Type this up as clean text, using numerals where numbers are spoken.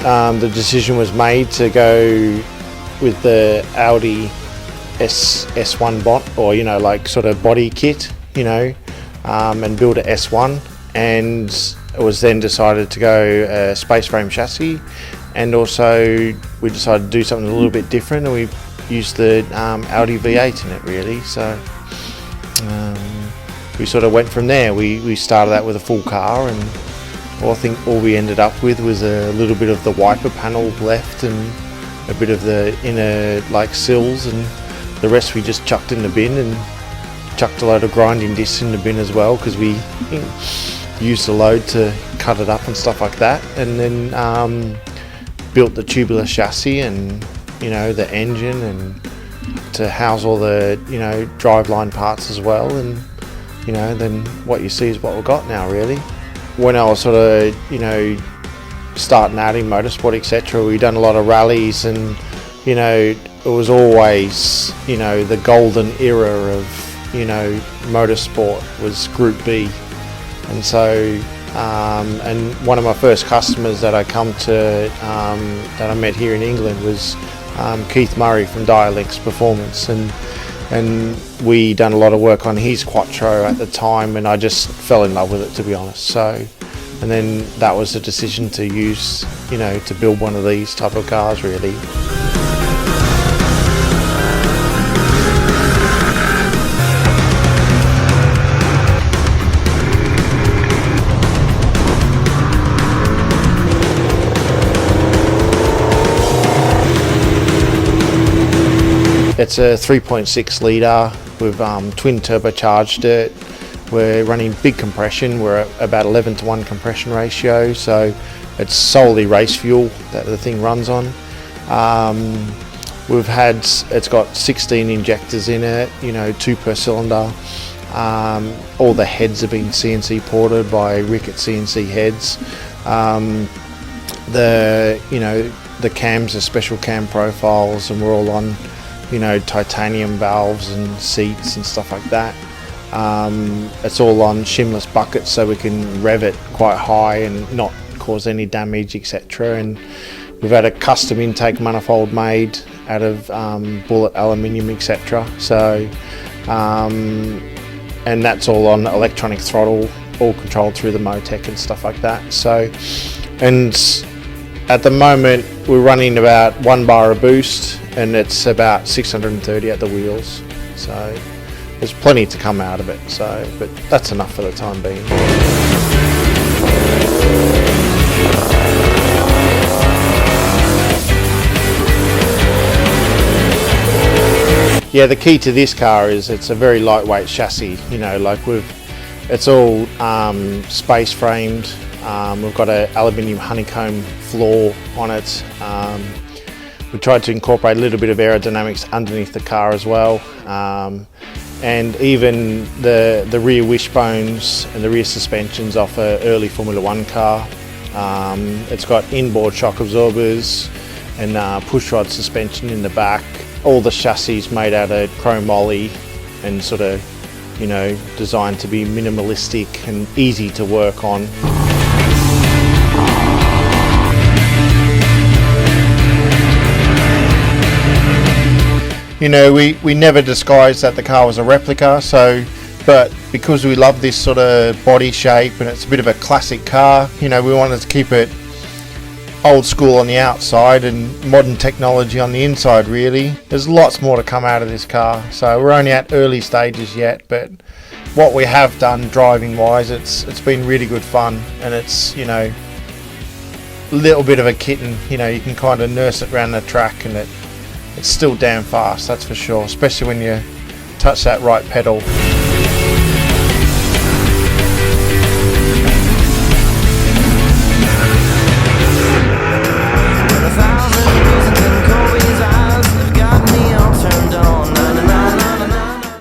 the decision was made to go with the Audi S1 bot, or like sort of body kit, and build a S1, and it was then decided to go space frame chassis, and also we decided to do something a little bit different, and we used the Audi V8 in it really. So we sort of went from there. We started out with a full car, and I think all we ended up with was a little bit of the wiper panel left and a bit of the inner like sills, and the rest we just chucked in the bin, and chucked a load of grinding discs in the bin as well, because we used the load to cut it up and stuff like that, and then built the tubular chassis and the engine, and to house all the driveline parts as well, and then what you see is what we've got now really. When I was sort of starting out in motorsport etc, we've done a lot of rallies, and it was always the golden era of motorsport was Group B, and so and one of my first customers that I come to that I met here in England was Keith Murray from Dialinks Performance, and we done a lot of work on his Quattro at the time, and I just fell in love with it, to be honest. So, and then that was the decision to use, to build one of these type of cars really. It's a 3.6 litre. We've twin turbocharged it. We're running big compression. We're at about 11:1 compression ratio, so it's solely race fuel that the thing runs on. It's got 16 injectors in it, 2 per cylinder. All the heads have been CNC ported by Rickett CNC heads. The cams are special cam profiles, and we're all on titanium valves and seats and stuff like that. It's all on shimless buckets, so we can rev it quite high and not cause any damage etc. And we've had a custom intake manifold made out of bullet aluminium etc. So and that's all on electronic throttle, all controlled through the Motec and stuff like that. So, and at the moment we're running about 1 bar of boost, and it's about 630 at the wheels, so there's plenty to come out of it, so but that's enough for the time being. Yeah, the key to this car is it's a very lightweight chassis, it's all space framed. We've got an aluminium honeycomb floor on it. We tried to incorporate a little bit of aerodynamics underneath the car as well, and even the rear wishbones and the rear suspensions off an early Formula 1 car. It's got inboard shock absorbers and pushrod suspension in the back. All the chassis made out of chrome moly and sort of designed to be minimalistic and easy to work on. We never disguised that the car was a replica, but because we love this sort of body shape and it's a bit of a classic car, we wanted to keep it old school on the outside and modern technology on the inside really. There's lots more to come out of this car, so we're only at early stages yet, but what we have done driving wise, it's been really good fun, and it's a little bit of a kitten, you can kind of nurse it around the track, and it's still damn fast, that's for sure, especially when you touch that right pedal.